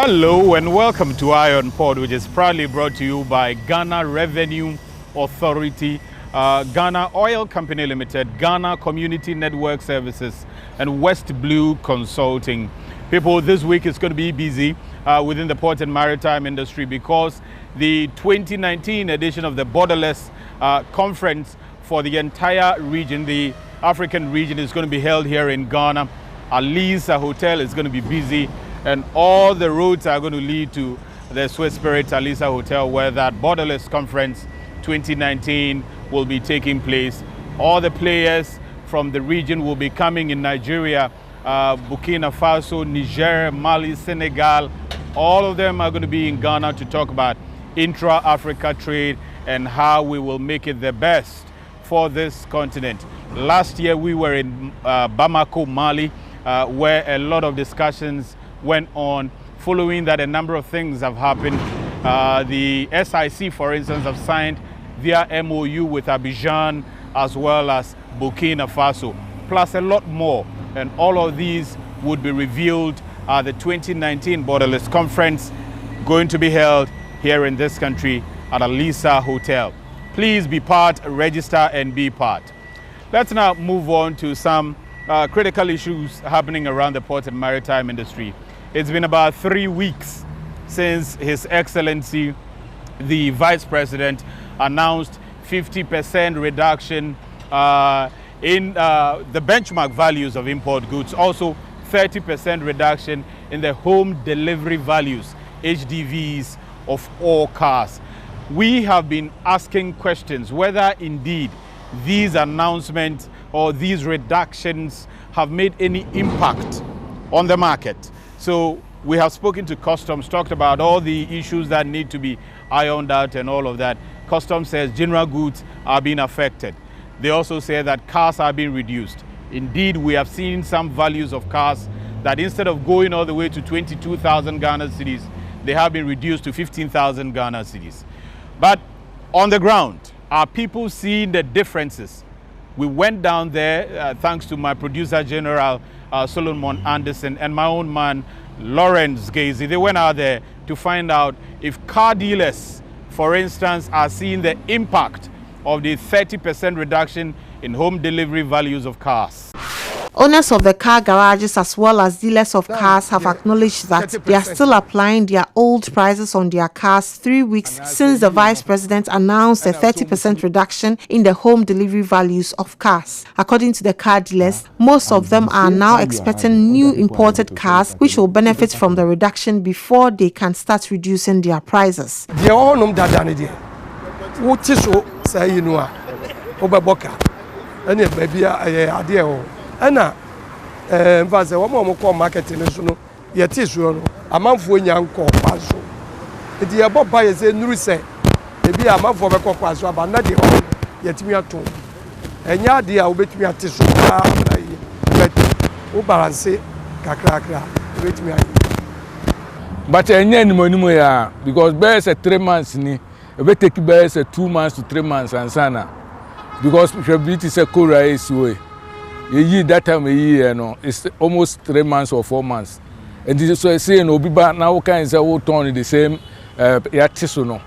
Hello and welcome to Iron Pod, which is proudly brought to you by Ghana Revenue Authority, Ghana Oil Company Limited, Ghana Community Network Services, and West Blue Consulting. People, this week is going to be busy within the port and maritime industry because the 2019 edition of the Borderless Conference for the entire region, the African region, is going to be held here in Ghana. Alisa Hotel is going to be busy, and all the roads are going to lead to the Swiss Spirit Alisa Hotel, where that Borderless Conference 2019 will be taking place. All the players from the region will be coming in Nigeria, Burkina Faso, Niger, Mali, Senegal. All of them are going to be in Ghana to talk about intra-Africa trade and how we will make it the best for this continent. Last year we were in Bamako, Mali, where a lot of discussions went on. Following that, a number of things have happened. The SIC, for instance, have signed their MOU with Abidjan as well as Burkina Faso, plus a lot more. And all of these would be revealed at the 2019 Borderless Conference, going to be held here in this country at Alisa Hotel. Please be part, register and be part. Let's now move on to some critical issues happening around the port and maritime industry. It's been about 3 weeks since His Excellency, the Vice President, announced 50% reduction in the benchmark values of import goods, also 30% reduction in the home delivery values, HDVs, of all cars. We have been asking questions whether indeed these announcements or these reductions have made any impact on the market. So we have spoken to Customs, talked about all the issues that need to be ironed out and all of that. Customs says general goods are being affected. They also say that cars are being reduced. Indeed, we have seen some values of cars that instead of going all the way to 22,000 Ghana cedis, they have been reduced to 15,000 Ghana cedis. But on the ground, are people seeing the differences? We went down there, thanks to my producer general, Solomon Anderson, and my own man, Lawrence Gazy. They went out there to find out if car dealers, for instance, are seeing the impact of the 30% reduction in home delivery values of cars. Owners of the car garages as well as dealers of cars have acknowledged that they are still applying their old prices on their cars 3 weeks since the Vice President announced a 30% reduction in the home delivery values of cars. According to the car dealers, most of them are now expecting new imported cars which will benefit from the reduction before they can start reducing their prices. Ana mfaze wo ko marketing so no ye ti so no amanfo nyanko kwaso enti ye boba ye se nuru se ebi amanfo be ko kwaso aba na de ye timi ato enya de a obetimi ate so na yi bet o balance kakrakra obetimi ayi but enya animonimu ya because be say 3 months ni e be take be say 2 months to 3 months ansana because probability say kora is way that time it's almost 3 months or 4 months. And this is saying Obiba now can say what turn the same yatisono.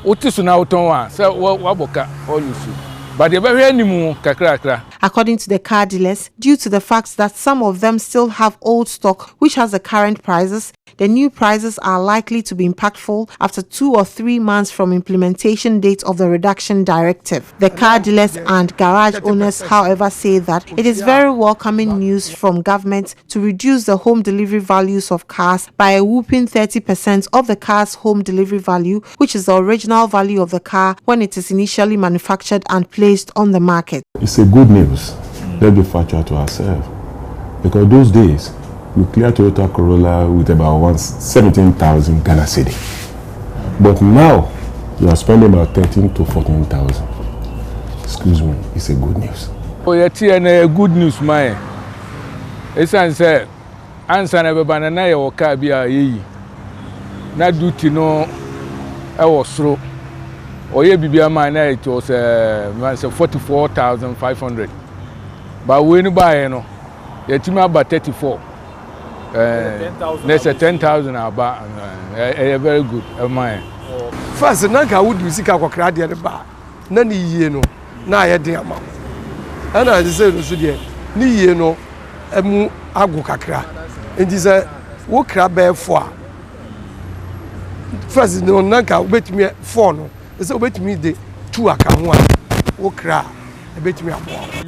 Otiso now turn so waboka all you see. But the very anymore kakra. According to the car dealers, due to the fact that some of them still have old stock which has the current prices, the new prices are likely to be impactful after 2 or 3 months from implementation date of the reduction directive. The car dealers and garage owners, however, say that it is very welcoming news from government to reduce the home delivery values of cars by a whopping 30% of the car's home delivery value, which is the original value of the car when it is initially manufactured and placed on the market. It's a good news. Let's be factual to ourselves. Because those days, we cleared Toyota Corolla with about 17,000 Ghana cedi. But now, you are spending about 13 to 14,000. Excuse me, it's a good news. Oh, yeah, good news, man. It's answer never banana or cabia ye. Not duty no, I was through. Or ye be a man, it was 44,500. But when you buy, you know, you about 34. There's a 10,000 about. Very good. Mine. First, nanka would you see kakra de ba. Na ni yie no. Na ye den ama. Ana I say no so de. Ni yie no emu agu kakra. Enti say wo kra be fo a. First no nanka obetimi 4 no. Say obetimi de 2 aka ho a. Wo kra.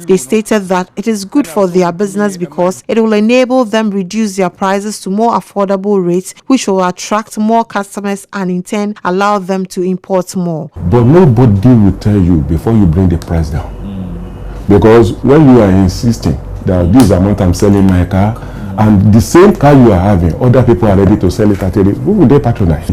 They stated that it is good for their business because it will enable them reduce their prices to more affordable rates, which will attract more customers and in turn allow them to import more. But nobody will tell you before you bring the price down. Because when you are insisting that this amount I'm selling my car, and the same car you are having, other people are ready to sell it at 80, who will they patronize?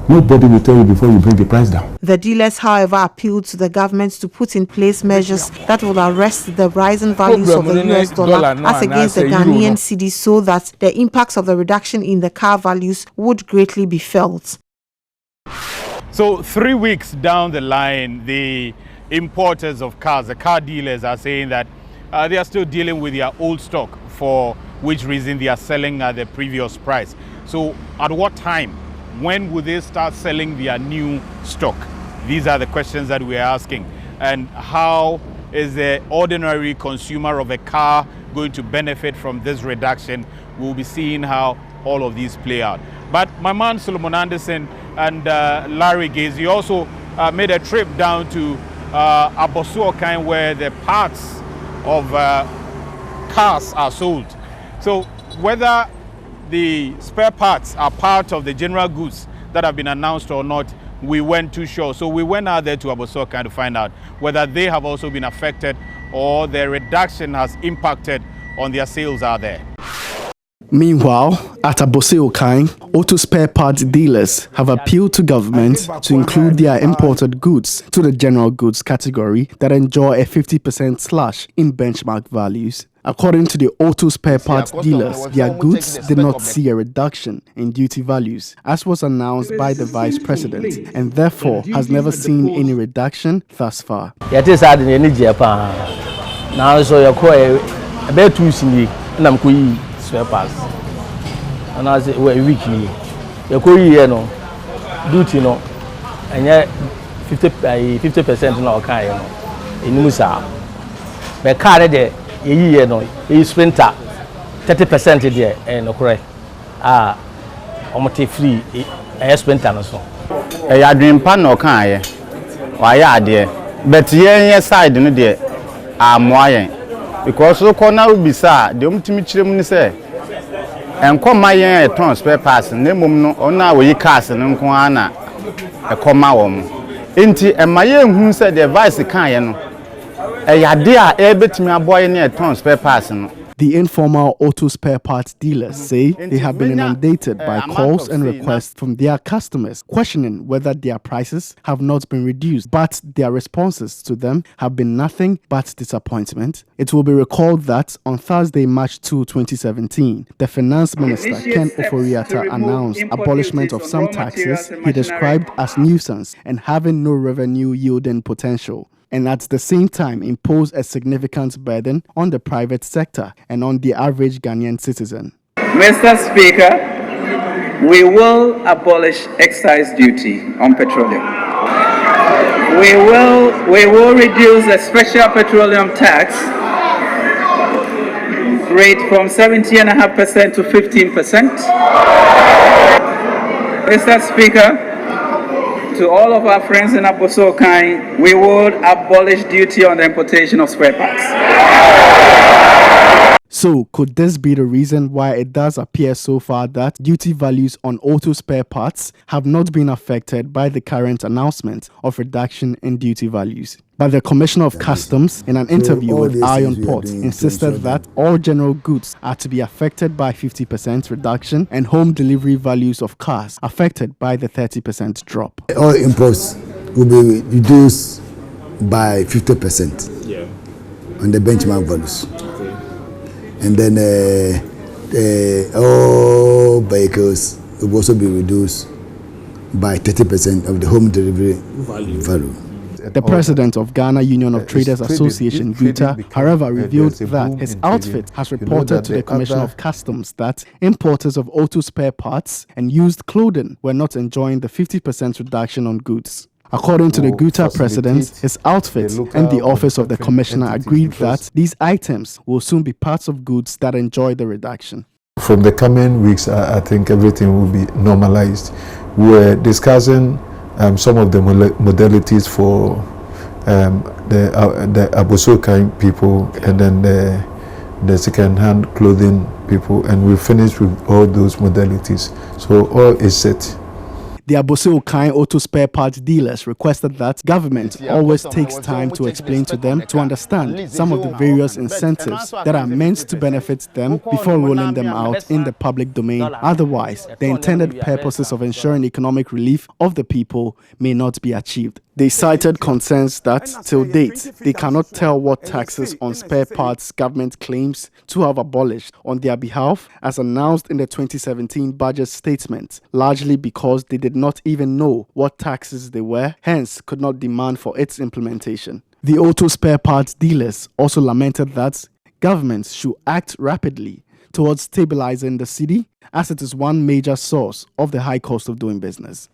Nobody will tell you before you bring the price down. The dealers, however, appealed to the government to put in place measures that will arrest the rising values of the US dollar as against the Ghanaian cedi so that the impacts of the reduction in the car values would greatly be felt. So 3 weeks down the line, the importers of cars, the car dealers are saying that they are still dealing with their old stock, for which reason they are selling at the previous price. So at what time? When will they start selling their new stock? These are the questions that we are asking. And how is the ordinary consumer of a car going to benefit from this reduction? We'll be seeing how all of these play out. But my man Solomon Anderson and Larry Gaze also made a trip down to ABOSSEY-OKAI, where the parts of cars are sold. So whether the spare parts are part of the general goods that have been announced or not, we weren't too sure. So we went out there to ABOSSEY-OKAI to find out whether they have also been affected or the reduction has impacted on their sales out there. Meanwhile, at ABOSSEY-OKAI, auto spare parts dealers have appealed to government to include their imported goods to the general goods category that enjoy a 50% slash in benchmark values. According to the auto spare parts dealers, their goods did not see a reduction in duty values, as was announced by the Vice President, and therefore has never seen any reduction thus far. It is hard in Japan. Now, so you're quite a bit too silly, and I'm going to spare parts. And I say, we're weekly. You're going to duty, no, and yet 50% in our car, in Musa. But car there. Year no, sprinter 30% there, and correct. Almost free. Sprinter no so. I dream pan no can. Why are there? But yes, side no there. Because so corner will be sad. The ultimate chimney say. And come my year transfer pass. Name no on now we cast and unquana a comma home. Inti and my young who said the advice the can. The informal auto spare parts dealers say they have been inundated by calls and requests from their customers questioning whether their prices have not been reduced, but their responses to them have been nothing but disappointment. It will be recalled that on Thursday, March 2, 2017, the Finance Minister Ken Ofori-Atta announced abolishment of some taxes he described as nuisance and having no revenue yielding potential, and at the same time impose a significant burden on the private sector and on the average Ghanaian citizen. Mr. Speaker, we will abolish excise duty on petroleum. We will reduce the special petroleum tax rate from 17.5% to 15%. Mr. Speaker, to all of our friends in ABOSSEY-OKAI, we would abolish duty on the importation of spare parts. So, could this be the reason why it does appear so far that duty values on auto spare parts have not been affected by the current announcement of reduction in duty values? But the Commissioner of Customs, in an interview with Iron Port, insisted that all general goods are to be affected by 50% reduction and home delivery values of cars affected by the 30% drop. All imports will be reduced by 50% on the benchmark values. And then all vehicles will also be reduced by 30% of the home delivery value. The president of Ghana Union of Traders Association, GUTA, however, revealed that his outfit has reported to the Commissioner of Customs that importers of auto spare parts and used clothing were not enjoying the 50% reduction on goods. According to the GUTA president, his outfit and the office of the commissioner agreed that these items will soon be parts of goods that enjoy the reduction. From the coming weeks, I think everything will be normalized. We're discussing some of the modalities for the ABOSSEY-OKAI people and then the second-hand clothing people, and we finished with all those modalities. So all is set. The ABOSSEY-OKAI auto spare parts dealers requested that government always takes time to explain to them to understand some of the various incentives that are meant to benefit them before rolling them out in the public domain. Otherwise, the intended purposes of ensuring economic relief of the people may not be achieved. They cited concerns that, till date, they cannot tell what taxes on spare parts government claims to have abolished on their behalf, as announced in the 2017 budget statement, largely because they did not even know what taxes they were, hence could not demand for its implementation. The auto spare parts dealers also lamented that governments should act rapidly towards stabilizing the city, as it is one major source of the high cost of doing business.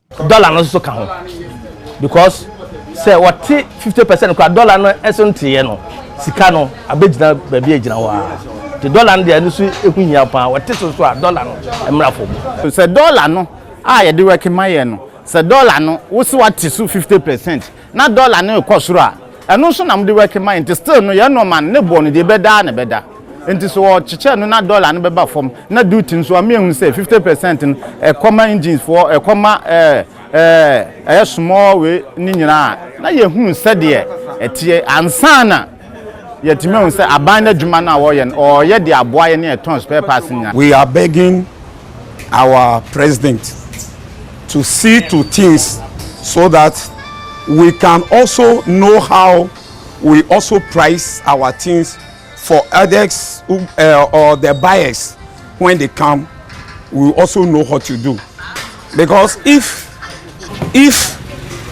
Because say what 50% dollar no SNT no sika no abegina baby agina wa the dollar dey no so ekunya pa what so dollar no emra fo say dollar no ye dey work maye no say dollar no wo se what so 50% na dollar no ekosoro a eno so na mo dey work maye nti still no ye no man ne bo no dey beda na beda nti so wo chiche no na dollar no beba fom na duty so am ehun say 50% e common engines for e common small way ni nyina na ye hu se de etie ansana yetime hu se aban na dwuma na wo ye o ye de aboa ye na eton spare parts nya. We are begging our president to see to things so that we can also know how we also price our things for others or the buyers when they come. We also know what to do, because if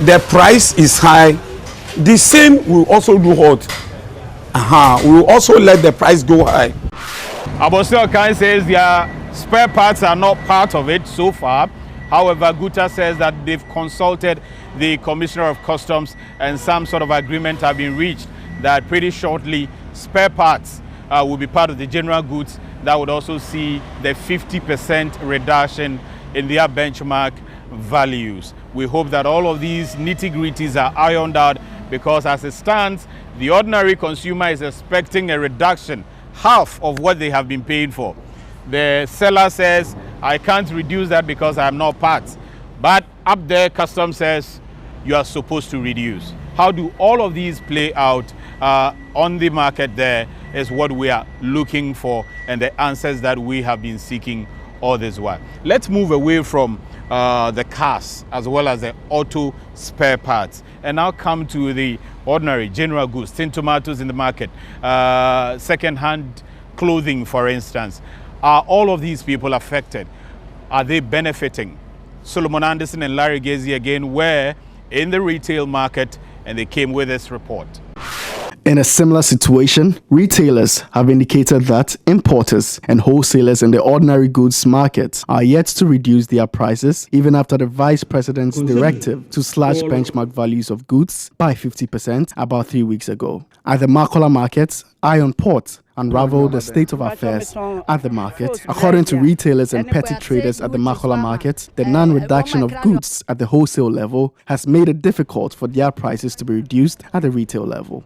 the price is high, the same will also do what? We will also let the price go high. ABOSSEY-OKAI says their spare parts are not part of it so far. However, GUTA says that they've consulted the Commissioner of Customs and some sort of agreement have been reached that pretty shortly spare parts will be part of the general goods that would also see the 50% reduction in their benchmark values. We hope that all of these nitty-gritties are ironed out, because as it stands, the ordinary consumer is expecting a reduction, half of what they have been paying for. The seller says, I can't reduce that because I'm not part. But up there, customs says, you are supposed to reduce. How do all of these play out on the market there is what we are looking for, and the answers that we have been seeking all this while. Let's move away from the cars as well as the auto spare parts and now come to the ordinary general goods, tin tomatoes in the market, second-hand clothing, for instance. Are all of these people affected? Are they benefiting? Solomon Anderson and Larry Gezi again were in the retail market, and they came with this report. In a similar situation, retailers have indicated that importers and wholesalers in the ordinary goods market are yet to reduce their prices, even after the Vice President's directive to slash benchmark values of goods by 50% about 3 weeks ago. At the Makola market, Iron Port unraveled the state of affairs at the market. According to retailers and petty traders at the Makola market, the non-reduction of goods at the wholesale level has made it difficult for their prices to be reduced at the retail level.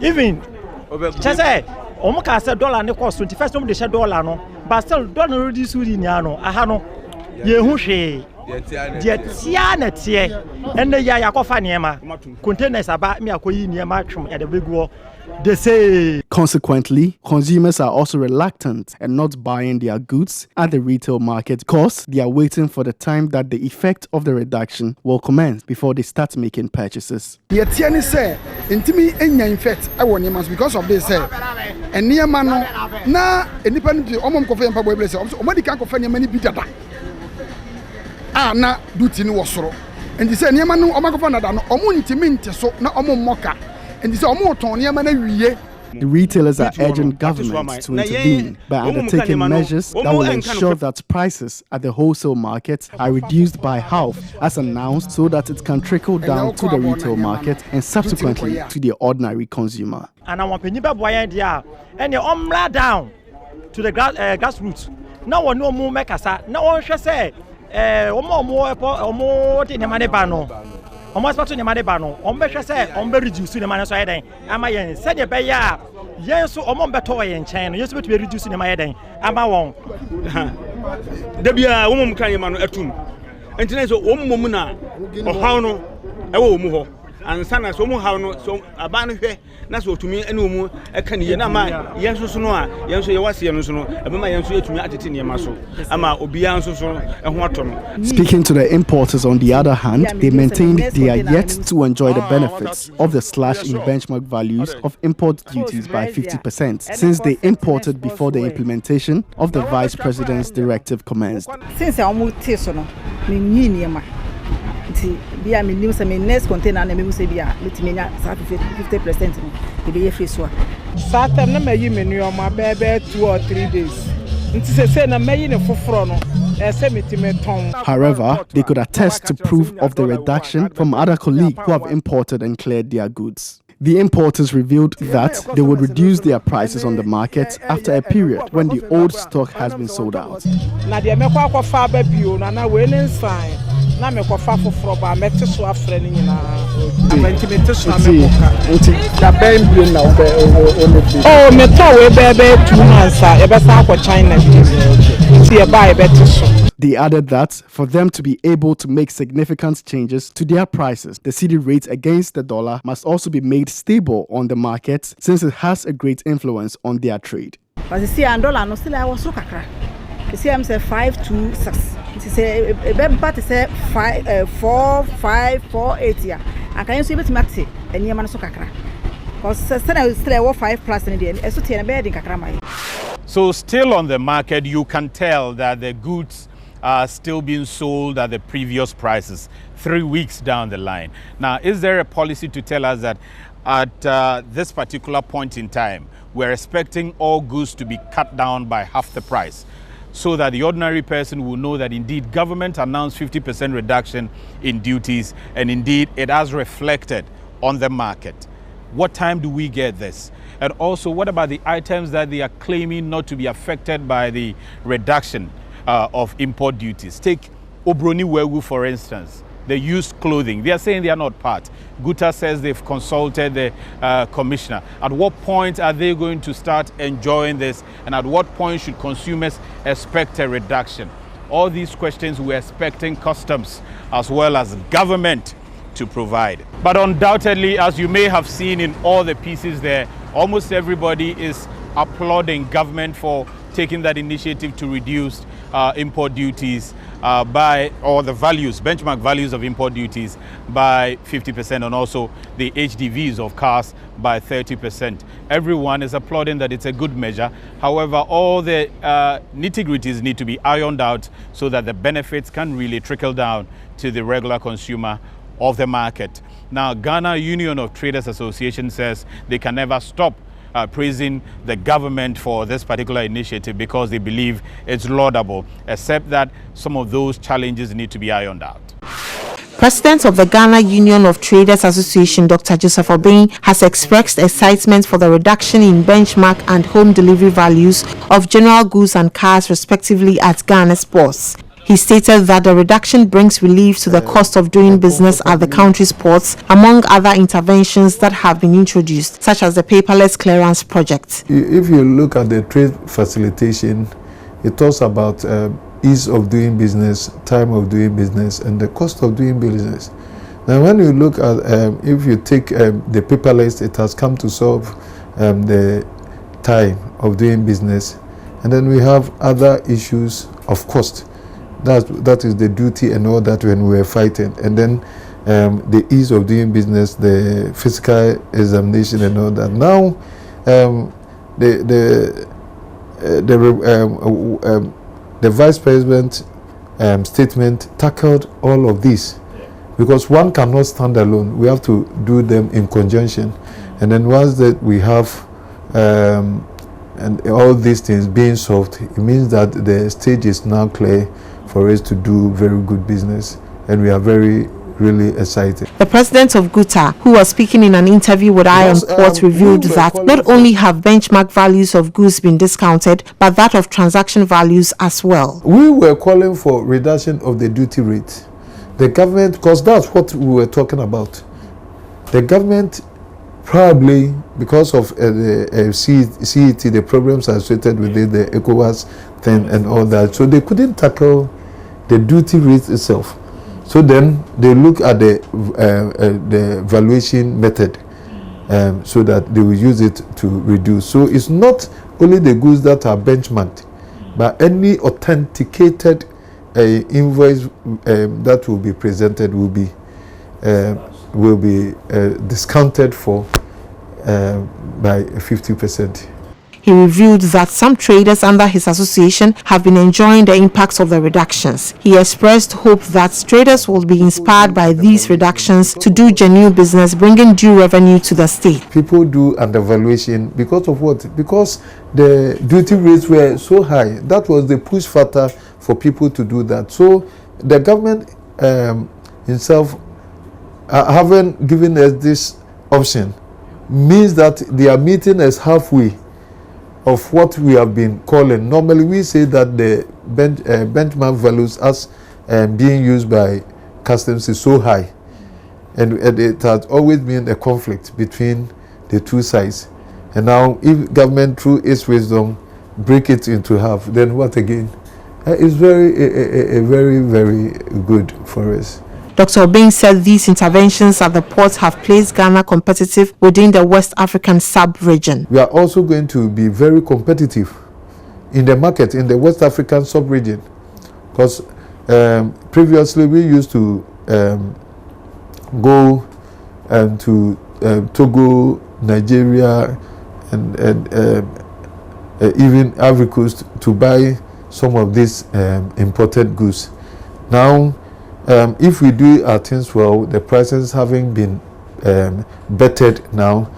Even omo ka say dollar ne cost 21st omo de share dollar no, but still dollar reduce uri ni ano aha no ye hu hwe de tia na tie enne ya yakofa niema containers aba me akoyi niema twom ya de beguo They say. Consequently, consumers are also reluctant and not buying their goods at the retail market because they are waiting for the time that the effect of the reduction will commence before they start making purchases. Because of this, and near man, now independent na duty no wasoro and say niam no omakofana da no omo ntimi nte so na omo moka and say omo ton niam na wiye. The retailers are urging governments to intervene by undertaking measures that will ensure that prices at the wholesale market are reduced by half as announced so that it can trickle down to the retail market and subsequently to the ordinary consumer. And I want to and you down to the grassroots. No one no more make us. No one shall say omo de money bano. Omo expect to money bano. Omo shall say omo reduce the money so eden. Ama yen said ye be ya. Yen so omo beto yen China. Yen so be reduce the money eden. Ama won. Da bia omo kan ye mano atum. Enti so omo mu na ohaw no e wo mu ho. Ansana so mu haw no so aba no hwe na so otumi ene omu e kan ye na ma yenso so no a yenso ye wase no so no e be ma yenso etumi atete ne ma so ama obia nso so e ho ato no. Speaking to the importers on the other hand, they maintained they are yet to enjoy the benefits of the slash in benchmark values of import duties by 50% since they imported before the implementation of the Vice President's directive commenced. Since I moved to Sono, bia me news me next container na me mu se bia metimenya 50% no be ye free so satem na mayi menu o ma bebe 2 or 3 days nti se na mayi ne foforo no ese metimeton. However, they could attest to proof of the reduction from other colleagues who have imported and cleared their goods. The importers revealed that they would reduce their prices on the market after a period when the old stock has been sold out. Na de me kwa fa ba bio na we ne nsan na me kwa fa foforo ba mete so afre ni nyina abanti mete so na me kwa da ben bio na oh me to we bebe 2 months e be sa kwa China ti e ba e bete so. They added that for them to be able to make significant changes to their prices, the cedi rate against the dollar must also be made stable on the market since it has a great influence on their trade. But you see, $1 no still I was so kakra. You see, I'm say 526. You say a better say 4.8 I can you see it maxi and you man so kakra. Because still 5 plus in the end. So tiene bed in kakra mai. So still on the market, you can tell that the goods are still being sold at the previous prices 3 weeks down the line. Now, is there a policy to tell us that at this particular point in time, we're expecting all goods to be cut down by half the price so that the ordinary person will know that indeed government announced 50% reduction in duties and indeed it has reflected on the market? What time do we get this? And also, what about the items that they are claiming not to be affected by the reduction of import duties? Take Obroni Wewu, for instance, the used clothing. They are saying they are not part. GUTA says they've consulted the commissioner. At what point are they going to start enjoying this? And at what point should consumers expect a reduction? All these questions we're expecting customs as well as government to provide. But undoubtedly, as you may have seen in all the pieces there, almost everybody is applauding government for taking that initiative to reduce import duties or the values, benchmark values of import duties by 50% and also the HDVs of cars by 30%. Everyone is applauding that it's a good measure. However, all the nitty-gritties need to be ironed out so that the benefits can really trickle down to the regular consumer of the market. Now, Ghana Union of Traders Association says they can never stop praising the government for this particular initiative because they believe it's laudable, except that some of those challenges need to be ironed out. President of the Ghana Union of Traders Association, Dr. Joseph Obeng, has expressed excitement for the reduction in benchmark and home delivery values of general goods and cars respectively at Ghana's ports. He stated that the reduction brings relief to the cost of doing business at the country's ports, among other interventions that have been introduced, such as the paperless clearance project. If you look at the trade facilitation, it talks about ease of doing business, time of doing business, and the cost of doing business. Now, when you look at, if you take the paperless, it has come to solve the time of doing business. And then we have other issues of cost. That is the duty and all that when we were fighting. And then the ease of doing business, the physical examination and all that. Now, the Vice President statement tackled all of this, because one cannot stand alone. We have to do them in conjunction. And then once that we have and all these things being solved, it means that the stage is now clear for us to do very good business, and we are really excited. The president of GUTA, who was speaking in an interview with Iron Port, revealed that not only have benchmark values of goods been discounted, but that of transaction values as well. We were calling for reduction of the duty rate. The government, because that's what we were talking about. The government, probably because of the CET, the problems associated with it, the ECOWAS thing and all that, so they couldn't tackle the duty rate itself. So then they look at the valuation method, so that they will use it to reduce. So it's not only the goods that are benchmarked, but any authenticated invoice that will be presented will be discounted for by 50%. He revealed that some traders under his association have been enjoying the impacts of the reductions. He expressed hope that traders will be inspired by these reductions to do genuine business, bringing due revenue to the state. People do undervaluation because of what? Because the duty rates were so high. That was the push factor for people to do that. So the government itself, having given us this option, means that they are meeting us halfway of what we have been calling. Normally we say that the benchmark values as being used by customs is so high, and it has always been a conflict between the two sides. And now if government through its wisdom break it into half, then what again? It's very good for us. Dr. Obeng said these interventions at the ports have placed Ghana competitive within the West African sub-region. We are also going to be very competitive in the market in the West African sub-region, because previously we used to go to Togo, Nigeria, and even Ivory Coast to buy some of these imported goods. Now, if we do our things well, the prices having been bettered now,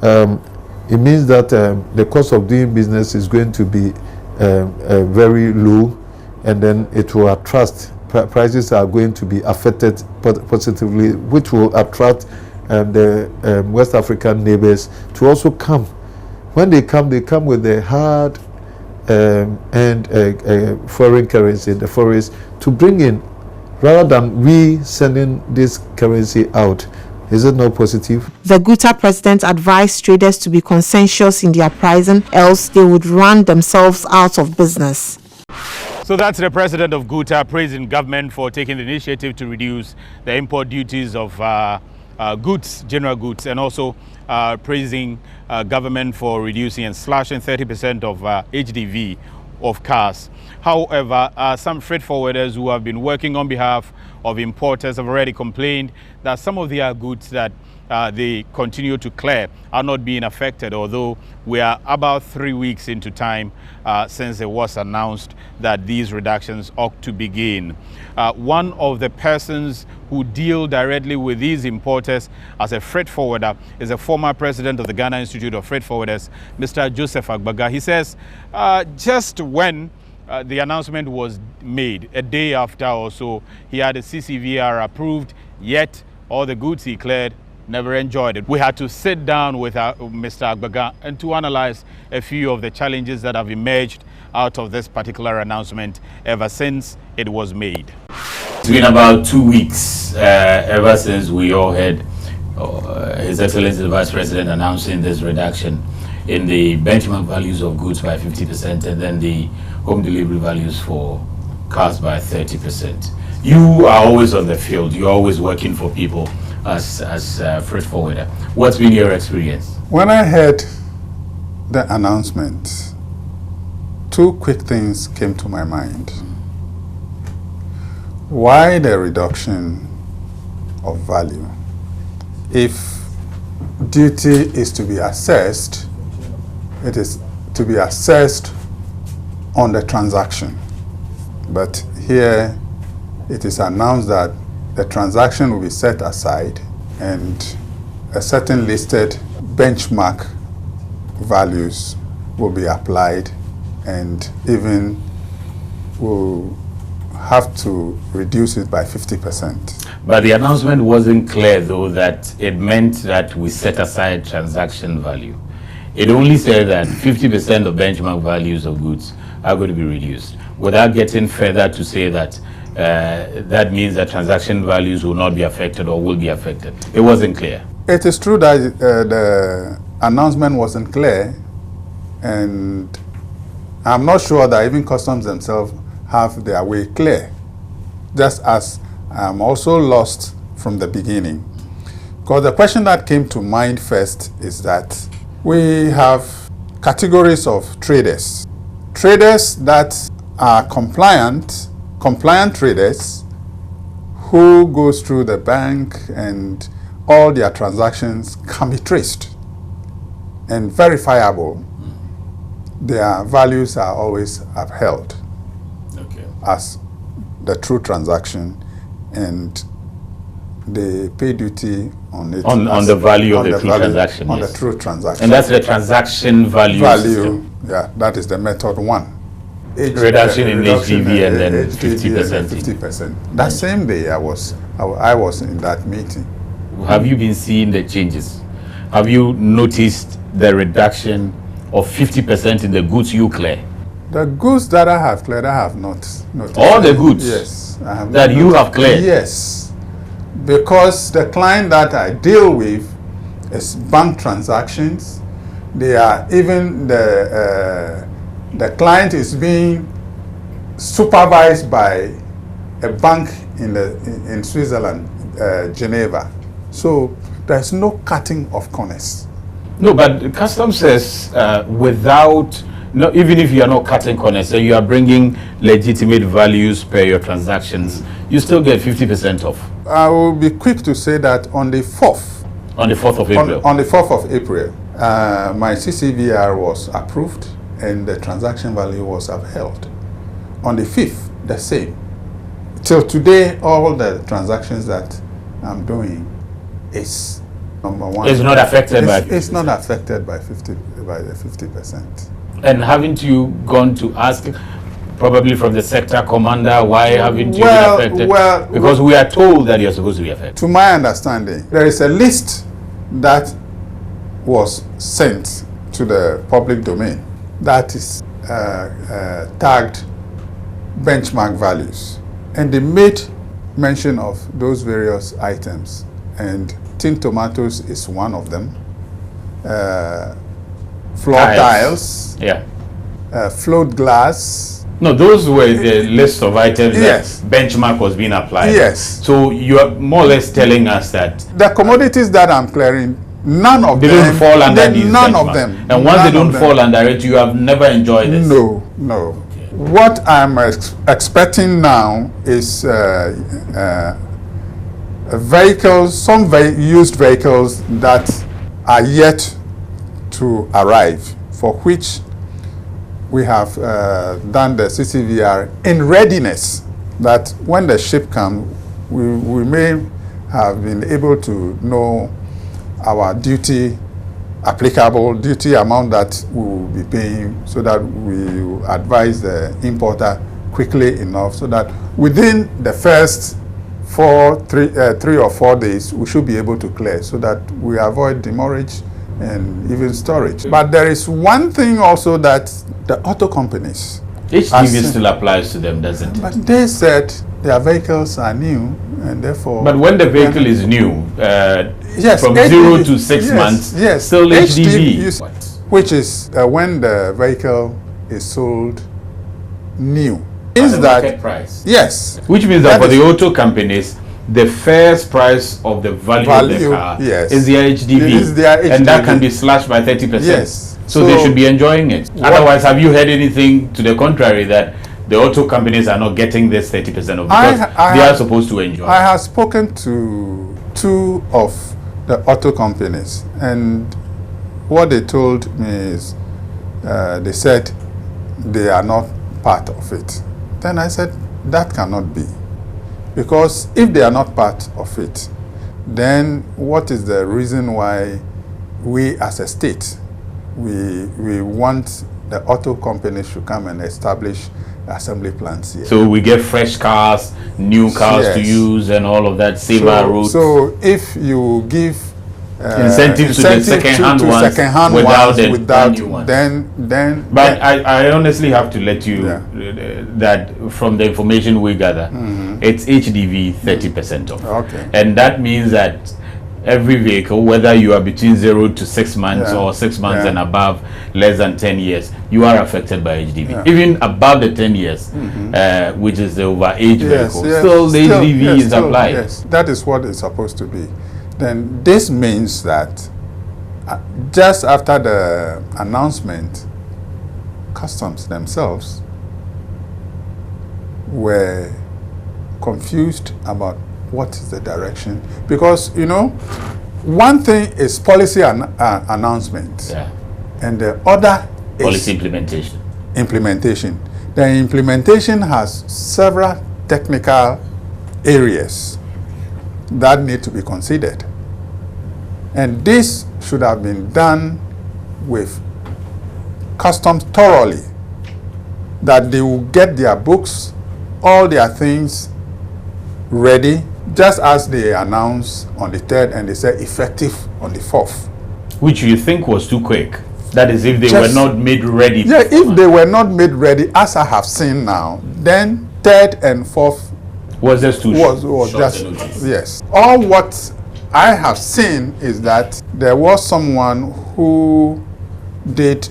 it means that the cost of doing business is going to be very low, and then it will attract, prices are going to be affected positively, which will attract the West African neighbors to also come. When they come with the hard and foreign currency, the forex, to bring in, rather than we sending this currency out. Is it not positive? The GUTA president advised traders to be conscientious in their pricing, else they would run themselves out of business. So that's the president of GUTA praising government for taking the initiative to reduce the import duties of goods, general goods, and also praising government for reducing and slashing 30% of HDV of cars. However, some freight forwarders who have been working on behalf of importers have already complained that some of their goods that they continue to clear are not being affected, although we are about 3 weeks into time since it was announced that these reductions ought to begin. One of the persons who deal directly with these importers as a freight forwarder is a former president of the Ghana Institute of Freight Forwarders, Mr. Joseph Agbaga. He says just when the announcement was made, a day after or so, he had a CCVR approved, yet all the goods he cleared never enjoyed it. We had to sit down with Mr. Agbaga and to analyze a few of the challenges that have emerged out of this particular announcement ever since it was made. It's been about 2 weeks ever since we all heard His Excellency the Vice President announcing this reduction in the benchmark values of goods by 50% and then the home delivery values for cars by 30%. You are always on the field. You're always working for people as freight forwarder. What's been your experience? When I heard the announcement, two quick things came to my mind. Why the reduction of value? If duty is to be assessed, it is to be assessed on the transaction. But here it is announced that the transaction will be set aside and a certain listed benchmark values will be applied, and even will have to reduce it by 50%. But the announcement wasn't clear, though, that it meant that we set aside transaction value. It only said that 50% of benchmark values of goods are going to be reduced, without getting further to say that that means that transaction values will not be affected or will be affected. It wasn't clear. It is true that the announcement wasn't clear, and I'm not sure that even customs themselves have their way clear, just as I'm also lost from the beginning. Because the question that came to mind first is that we have categories of traders. Traders that are compliant traders who goes through the bank and all their transactions can be traced and verifiable. Their values are always upheld as the true transaction, and they pay duty on it. On the value of the true transaction. On the true transaction. And that's the transaction value. Yeah, that is the method one. Reduction in HDV and then 50%. 50%. That same day I was in that meeting. Have you been seeing the changes? Have you noticed the reduction of 50% in the goods you clear? The goods that I have cleared, I have not noticed. All the goods? Yes. I have that you have cleared? Yes. Because the client that I deal with is bank transactions. They are even the client is being supervised by a bank in Switzerland, Geneva. So there's no cutting of corners. No, but customs says without, no, even if you are not cutting corners, so you are bringing legitimate values per your transactions, you still get 50% off. I will be quick to say that on the 4th. On the 4th of April. On the 4th of April, my CCVR was approved and the transaction value was upheld. On the 5th, the same. Till today, all the transactions that I'm doing is number one. It's not affected by 50%. It's not affected by the 50%. And haven't you gone to ask, probably from the sector commander, why haven't you been affected? Because we are told that you're supposed to be affected. To my understanding, there is a list that was sent to the public domain that is tagged benchmark values, and they made mention of those various items, and tin tomatoes is one of them, floor tiles, float glass. No, those were the list of items that benchmark was being applied. Yes. So you are more or less telling us that the commodities that I'm clearing, none of them don't fall under these none benchmark. of them. And once they don't fall under it, you have never enjoyed this. No. Okay. What I'm expecting now is vehicles, some used vehicles that are yet to arrive, for which we have done the CCVR in readiness, that when the ship comes, we may have been able to know our duty, applicable duty amount that we will be paying, so that we will advise the importer quickly enough, so that within the first 3 or 4 days, we should be able to clear, so that we avoid demurrage and even storage. But there is one thing also that the auto companies, HDV still applies to them, doesn't it? But they said their vehicles are new, and therefore. But when the vehicle is new, from HDV, 0 to 6 months, still HDV. Which is when the vehicle is sold new. Is that market price? Yes. Which means that for the auto companies, the first price of the value of the car is their HDV. And that can be slashed by 30%. Yes. So they should be enjoying it. Otherwise, have you heard anything to the contrary that the auto companies are not getting this 30% of because they are supposed to enjoy? I have spoken to 2 of the auto companies, and what they told me is they said they are not part of it. Then I said that cannot be, because if they are not part of it, then what is the reason why we as a state we want the auto companies to come and establish assembly plants here? So we get fresh cars, new cars to use, and all of that, safer routes. So if you give incentives to the second-hand ones without new ones, then. But I honestly have to let you that from the information we gather, it's HDV 30% off. Okay. And that means that every vehicle, whether you are between 0 to 6 months or 6 months and above, less than 10 years, you are affected by HDV. Even above the 10 years, which is the over-age vehicle, still the HDV is applied. Yes, that is what it's supposed to be. Then this means that just after the announcement, customs themselves were confused about what is the direction, because you know, one thing is policy announcement, and the other is policy implementation. The implementation has several technical areas that need to be considered, and this should have been done with customs thoroughly, that they will get their books, all their things ready, just as they announced on the 3rd, and they said effective on the 4th. Which you think was too quick? That is, if they were not made ready. Yeah, if they were not made ready, as I have seen now, then 3rd and 4th was just too was just yes. All what I have seen is that there was someone who did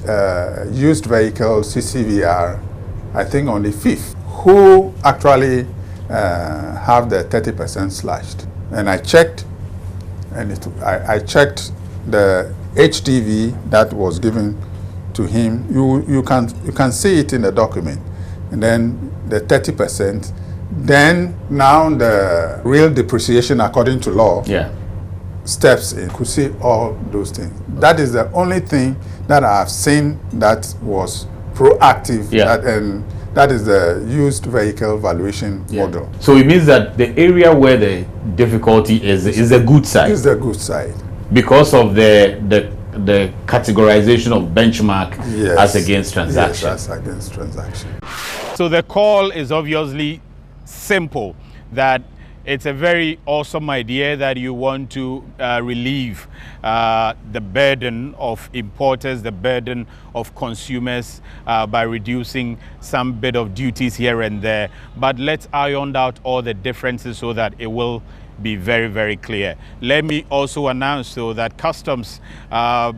used vehicle CCVR, I think on the 5th, who actually have the 30% slashed. And I checked, and I checked the HDV that was given to him. You can see it in the document, and then the 30%. Then now the real depreciation according to law steps in. Could see all those things. That is the only thing that I have seen that was proactive. That is the used vehicle valuation model. So it means that the area where the difficulty is the good side. Is the good side. Because of the categorization of benchmark as against transaction. Yes, as against transaction. So the call is obviously simple, that it's a very awesome idea that you want to relieve the burden of importers, the burden of consumers by reducing some bit of duties here and there. But let's iron out all the differences so that it will be very, very clear. Let me also announce, though, that customs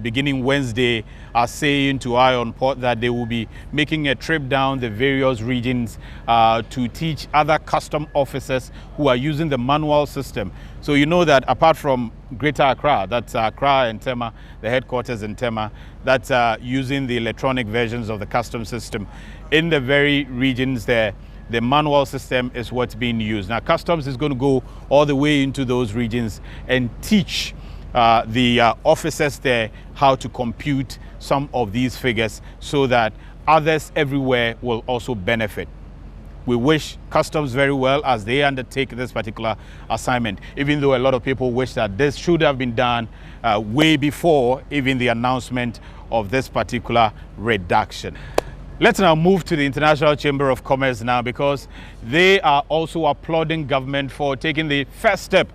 beginning Wednesday are saying to Iron Port that they will be making a trip down the various regions to teach other custom officers who are using the manual system. So you know that apart from Greater Accra, that's Accra and Tema, the headquarters in Tema, that's using the electronic versions of the custom system. In the very regions there, the manual system is what's being used. Now, customs is going to go all the way into those regions and teach the officers there how to compute some of these figures so that others everywhere will also benefit. We wish customs very well as they undertake this particular assignment, even though a lot of people wish that this should have been done way before even the announcement of this particular reduction. Let's now move to the International Chamber of Commerce now, because they are also applauding government for taking the first step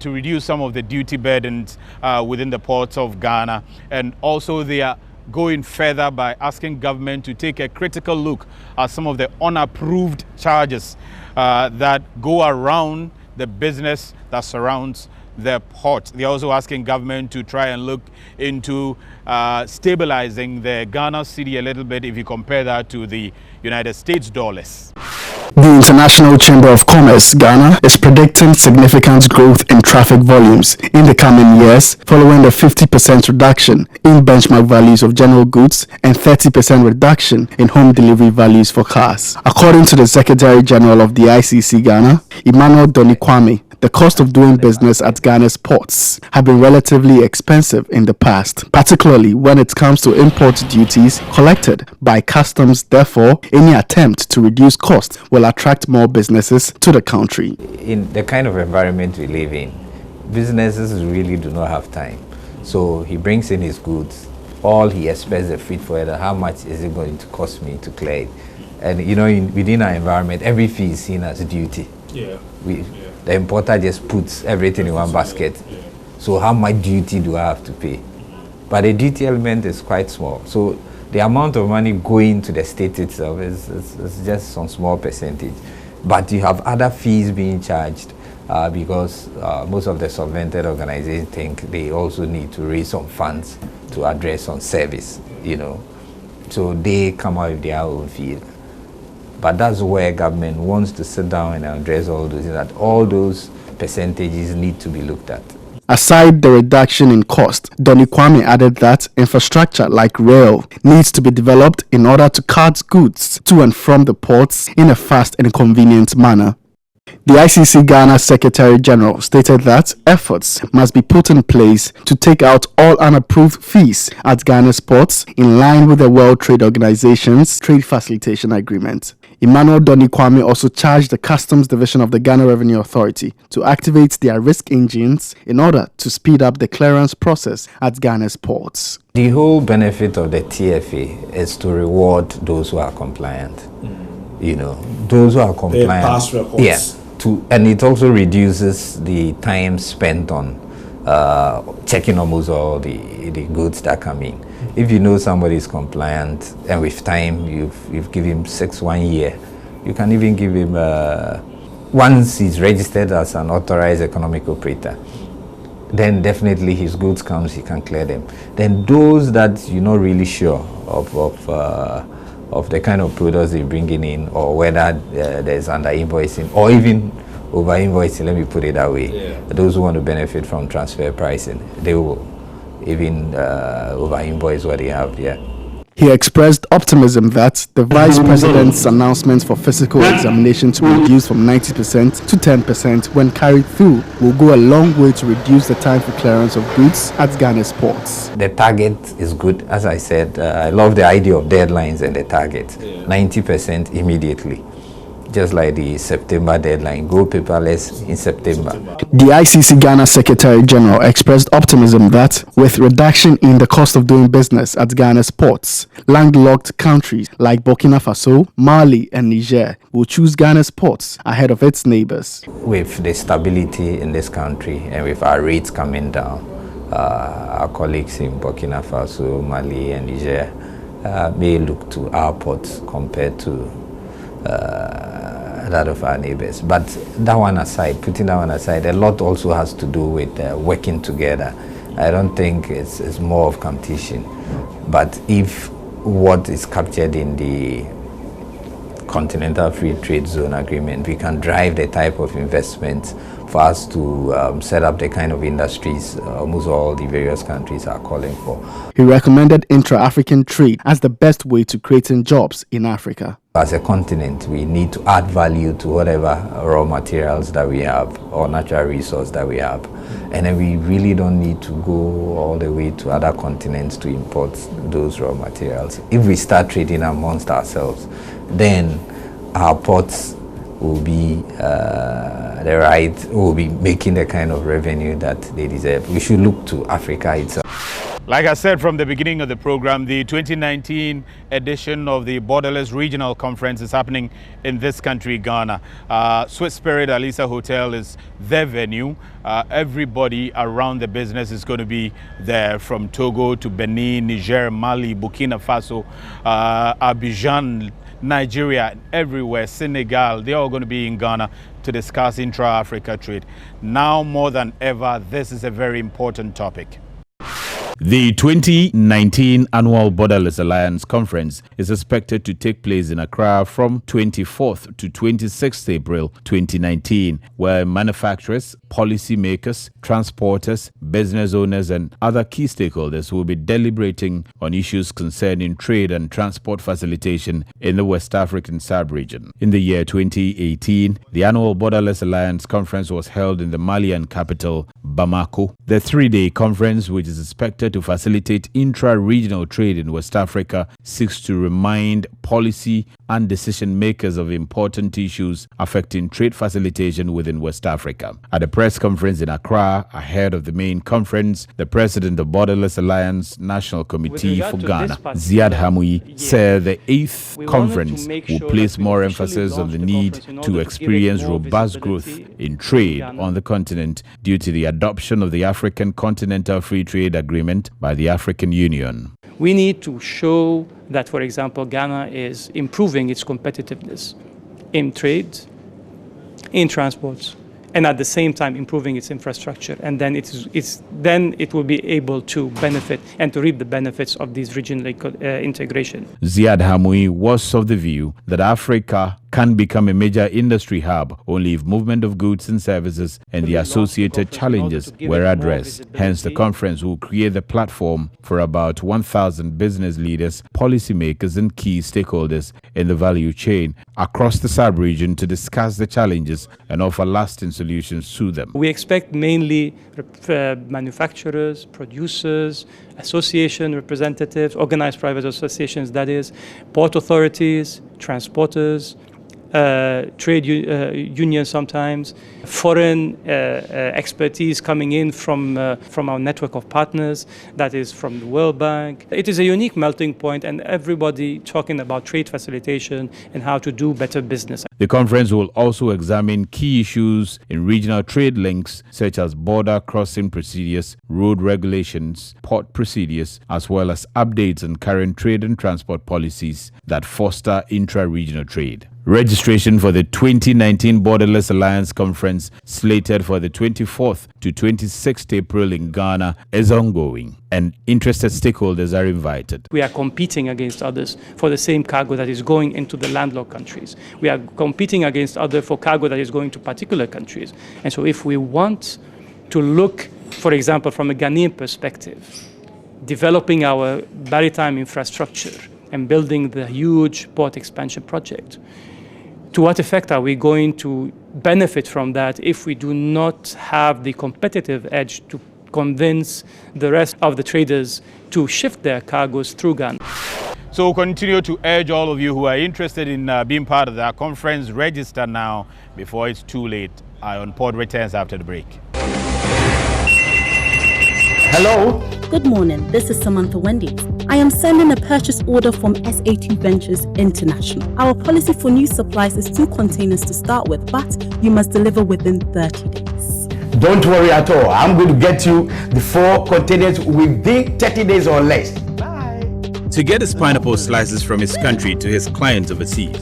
to reduce some of the duty burdens within the ports of Ghana. And also they are going further by asking government to take a critical look at some of the unapproved charges that go around the business that surrounds the port. They're also asking government to try and look into stabilizing the Ghana cedi a little bit if you compare that to the United States dollars. The International Chamber of Commerce, Ghana, is predicting significant growth in traffic volumes in the coming years following the 50% reduction in benchmark values of general goods and 30% reduction in home delivery values for cars. According to the Secretary General of the ICC Ghana, Emmanuel Donikwame, the cost of doing business at Ghana's ports have been relatively expensive in the past, particularly when it comes to import duties collected by customs. Therefore, any attempt to reduce costs will attract more businesses to the country. In the kind of environment we live in, businesses really do not have time. So he brings in his goods. All he expects the freight forwarder, how much is it going to cost me to clear it? And you know, within our environment, every fee is seen as duty. The importer just puts everything in one basket. So how much duty do I have to pay? But the duty element is quite small. So the amount of money going to the state itself is just some small percentage. But you have other fees being charged because most of the subvented organizations think they also need to raise some funds to address some service, you know. So they come out with their own fee. But that's where government wants to sit down and address all those things, that all those percentages need to be looked at. Aside the reduction in cost, Donikwame added that infrastructure like rail needs to be developed in order to cart goods to and from the ports in a fast and convenient manner. The ICC Ghana Secretary General stated that efforts must be put in place to take out all unapproved fees at Ghana's ports in line with the World Trade Organization's Trade Facilitation Agreement. Emmanuel Donikwame also charged the Customs Division of the Ghana Revenue Authority to activate their risk engines in order to speed up the clearance process at Ghana's ports. The whole benefit of the TFA is to reward those who are compliant. You know, those who are compliant. Their past records. Yeah. And it also reduces the time spent on checking almost all the goods that come in. If you know somebody is compliant and with time you've given him 1 year, you can even give him once he's registered as an authorized economic operator, then definitely his goods comes, he can clear them. Then those that you're not really sure of the kind of products they're bringing in, or whether there's under invoicing or even over invoicing, let me put it that way. Those who want to benefit from transfer pricing, they will even over invoice what they have there. He expressed optimism that the Vice President's announcement for physical examination to be reduced from 90% to 10% when carried through will go a long way to reduce the time for clearance of goods at Ghana's ports. The target is good. As I said, I love the idea of deadlines and the target. 90% immediately. Just like the September deadline, go paperless in September. The ICC Ghana Secretary General expressed optimism that with reduction in the cost of doing business at Ghana's ports, landlocked countries like Burkina Faso, Mali and Niger will choose Ghana's ports ahead of its neighbors. With the stability in this country and with our rates coming down, our colleagues in Burkina Faso, Mali and Niger may look to our ports compared to that of our neighbors. But that one aside, putting that one aside, a lot also has to do with working together. I don't think it's more of competition. But if what is captured in the Continental Free Trade Zone Agreement, we can drive the type of investments for us to set up the kind of industries almost all the various countries are calling for. He recommended intra-African trade as the best way to creating jobs in Africa. As a continent, we need to add value to whatever raw materials that we have or natural resource that we have. And then we really don't need to go all the way to other continents to import those raw materials. If we start trading amongst ourselves, then our ports will be will be making the kind of revenue that they deserve. We should look to Africa itself. Like I said from the beginning of the program, the 2019 edition of the Borderless Regional Conference is happening in this country, Ghana. Swiss Spirit Alisa Hotel is their venue. Everybody around the business is going to be there, from Togo to Benin, Niger, Mali, Burkina Faso, Abidjan, Nigeria, everywhere, Senegal. They're all going to be in Ghana to discuss intra-Africa trade. Now more than ever, this is a very important topic. The 2019 Annual Borderless Alliance Conference is expected to take place in Accra from 24th to 26th April 2019, where manufacturers, policymakers, transporters, business owners, and other key stakeholders will be deliberating on issues concerning trade and transport facilitation in the West African sub-region. In the year 2018, the Annual Borderless Alliance Conference was held in the Malian capital, Bamako. The three-day conference, which is expected to facilitate intra-regional trade in West Africa, seeks to remind policy and decision makers of important issues affecting trade facilitation within West Africa. At a press conference in Accra, ahead of the main conference, the president of Borderless Alliance National Committee for Ghana, Ziad Hamui, said the 8th conference will place more emphasis on the need to experience robust growth in trade on the continent due to the adoption of the African Continental Free Trade Agreement by the African Union. We need to show that, for example, Ghana is improving its competitiveness in trade, in transports, and at the same time improving its infrastructure. And then it will be able to benefit and to reap the benefits of these regional integration. Ziad Hamui was of the view that Africa can become a major industry hub only if movement of goods and services and the associated challenges were addressed. Hence, the conference will create the platform for about 1,000 business leaders, policymakers, and key stakeholders in the value chain across the sub-region to discuss the challenges and offer lasting solutions to them. We expect mainly manufacturers, producers, association representatives, organized private associations, that is, port authorities, transporters, trade unions sometimes, foreign expertise coming in from our network of partners, that is from the World Bank. It is a unique melting point, and everybody talking about trade facilitation and how to do better business. The conference will also examine key issues in regional trade links such as border crossing procedures, road regulations, port procedures, as well as updates on current trade and transport policies that foster intra-regional trade. Registration for the 2019 Borderless Alliance Conference, slated for the 24th to 26th April in Ghana, is ongoing, and interested stakeholders are invited. We are competing against others for the same cargo that is going into the landlocked countries. We are competing against others for cargo that is going to particular countries. And so if we want to look, for example, from a Ghanaian perspective, developing our maritime infrastructure and building the huge port expansion project, to what effect are we going to benefit from that if we do not have the competitive edge to convince the rest of the traders to shift their cargoes through Ghana? So we'll continue to urge all of you who are interested in being part of that conference, register now before it's too late. On Pod returns after the break. Hello. Good morning. This is Samantha Wendy. I am sending a purchase order from SA2 Ventures International. Our policy for new supplies is 2 containers to start with, but you must deliver within 30 days. Don't worry at all. I'm going to get you the 4 containers within 30 days or less. Bye. To get his pineapple slices from his country to his clients overseas,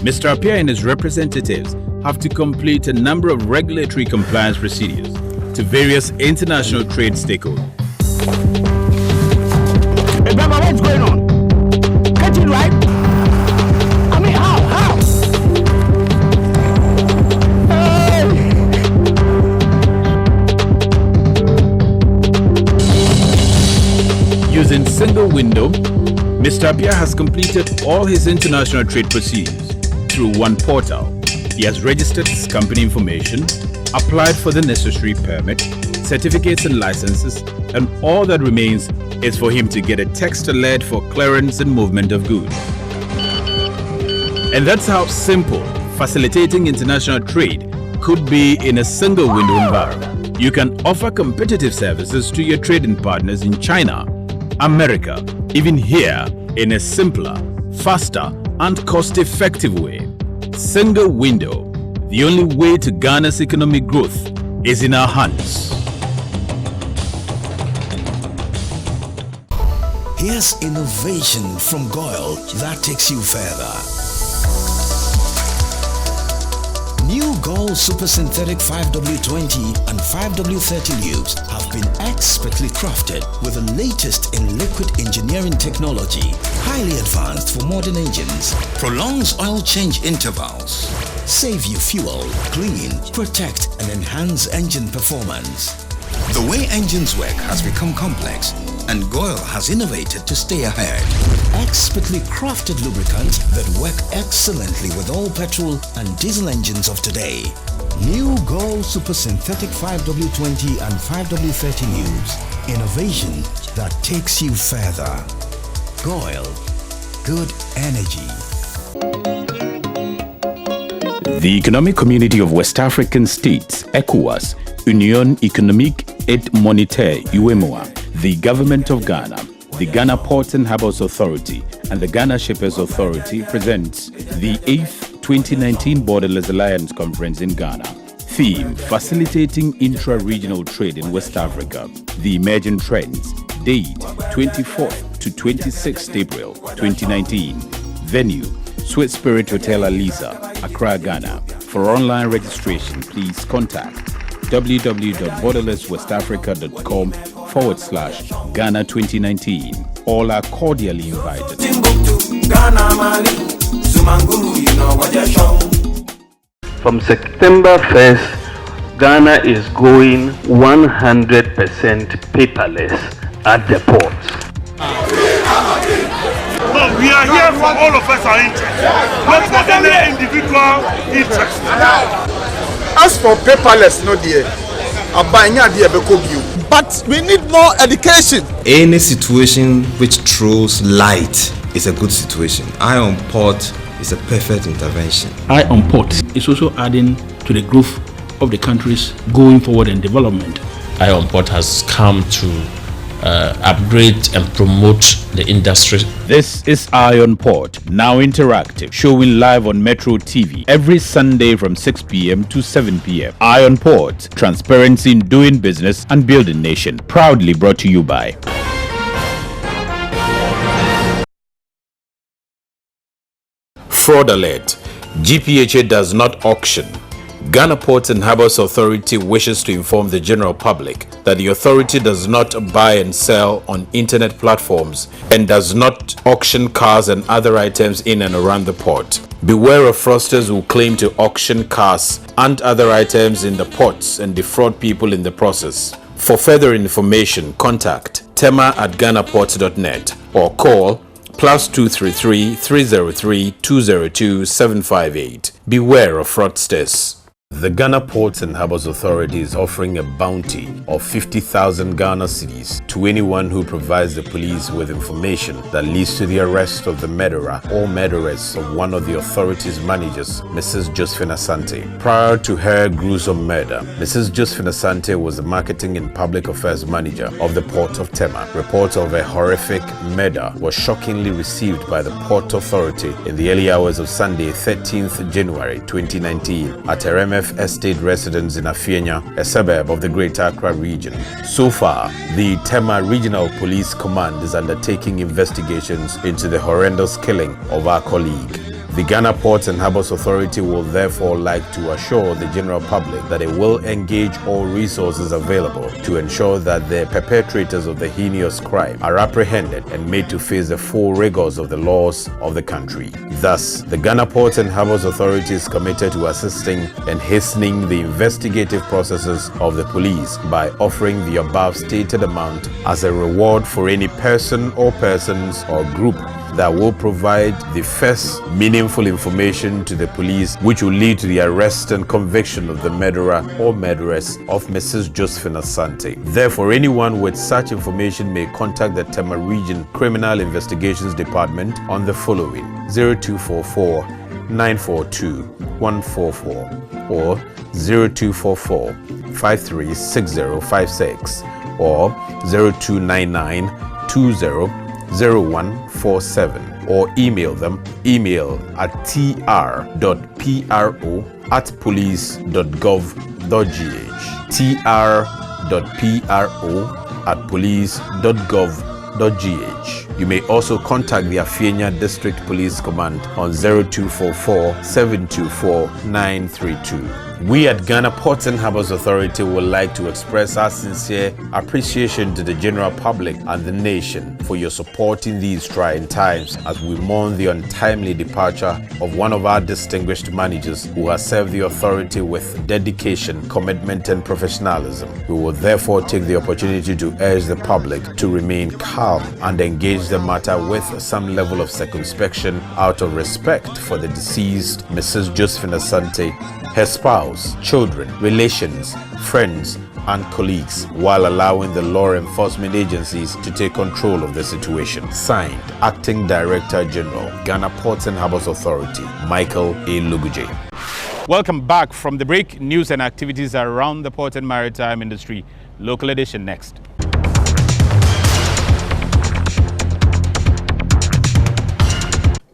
Mr. Appiah and his representatives have to complete a number of regulatory compliance procedures to various international trade stakeholders. Hey, Baba, what's going on? Get it right? I mean, how? Hey. Using single window, Mr. Appiah has completed all his international trade procedures through one portal. He has registered his company information, applied for the necessary permit, certificates and licenses, and all that remains is for him to get a text alert for clearance and movement of goods. And that's how simple facilitating international trade could be in a single window environment. You can offer competitive services to your trading partners in China, America, even here, in a simpler, faster, and cost-effective way. Single window, the only way to Ghana's economic growth, is in our hands. Here's innovation from GOIL that takes you further. New Gold Super Synthetic 5W20 and 5W30 lubes have been expertly crafted with the latest in liquid engineering technology, highly advanced for modern engines, prolongs oil change intervals, save you fuel, clean, protect and enhance engine performance. The way engines work has become complex, and GOIL has innovated to stay ahead. Expertly crafted lubricants that work excellently with all petrol and diesel engines of today. New GOIL Super Synthetic 5W20 and 5W30 lubes. Innovation that takes you further. GOIL. Good energy. The Economic Community of West African States, ECOWAS, Union Économique et Monétaire, UEMOA, the Government of Ghana, the Ghana Ports and Harbours Authority, and the Ghana Shippers Authority presents the 8th 2019 Borderless Alliance Conference in Ghana. Theme: Facilitating Intra-Regional Trade in West Africa. The Emerging Trends. Date: 24th to 26th April 2019. Venue: Sweet Spirit Hotel Alisa, Accra, Ghana. For online registration, please contact www.borderlesswestafrica.com/Ghana 2019. All are cordially invited. From September 1st, Ghana is going 100% paperless at the ports. No, we are here for all of us our interests, not for any individual interest. As for paperless, no dear. But we need more education. Any situation which throws light is a good situation. Eye on Port is a perfect intervention. Eye on Port is also adding to the growth of the countries going forward in development. Eye on Port has come to upgrade and promote the industry. This is Eye on Port, now interactive, showing live on Metro TV every Sunday from 6 p.m. to 7 p.m. Eye on Port, transparency in doing business and building nation. Proudly brought to you by Fraud Alert. GPHA does not auction. Ghana Ports and Harbours Authority wishes to inform the general public that the authority does not buy and sell on internet platforms and does not auction cars and other items in and around the port. Beware of fraudsters who claim to auction cars and other items in the ports and defraud people in the process. For further information, contact tema@ghanaports.net or call +233 303 202 758. Beware of fraudsters. The Ghana Ports and Harbours Authority is offering a bounty of 50,000 Ghana cedis to anyone who provides the police with information that leads to the arrest of the murderer or murderess of one of the authority's managers, Mrs. Josephine Asante. Prior to her gruesome murder, Mrs. Josephine Asante was the Marketing and Public Affairs Manager of the Port of Tema. Reports of a horrific murder was shockingly received by the Port Authority in the early hours of Sunday, 13th January 2019 at her MF Estate residence in Afienya, a suburb of the Greater Accra region. So far, the Tema Regional Police Command is undertaking investigations into the horrendous killing of our colleague. The Ghana Ports and Harbours Authority will therefore like to assure the general public that it will engage all resources available to ensure that the perpetrators of the heinous crime are apprehended and made to face the full rigors of the laws of the country. Thus, the Ghana Ports and Harbours Authority is committed to assisting and hastening the investigative processes of the police by offering the above stated amount as a reward for any person or persons or group that will provide the first meaningful information to the police, which will lead to the arrest and conviction of the murderer or murderess of Mrs. Josephine Asante. Therefore, anyone with such information may contact the Tema Region Criminal Investigations Department on the following: 0244 942 144 or 0244 536056 or 0299 200147 or email them at tr.pro@police.gov.gh tr.pro@police.gov.gh You may also contact the Afienya District Police Command on 0244 724 932. We at Ghana Ports and Harbours Authority would like to express our sincere appreciation to the general public and the nation for your support in these trying times as we mourn the untimely departure of one of our distinguished managers who has served the authority with dedication, commitment and professionalism. We will therefore take the opportunity to urge the public to remain calm and engage the matter with some level of circumspection out of respect for the deceased Mrs. Josephine Asante, her spouse, children, relations, friends, and colleagues, while allowing the law enforcement agencies to take control of the situation. Signed, Acting Director General, Ghana Ports and Harbours Authority, Michael A. Luguje. Welcome back from the break. News and activities around the port and maritime industry. Local edition next.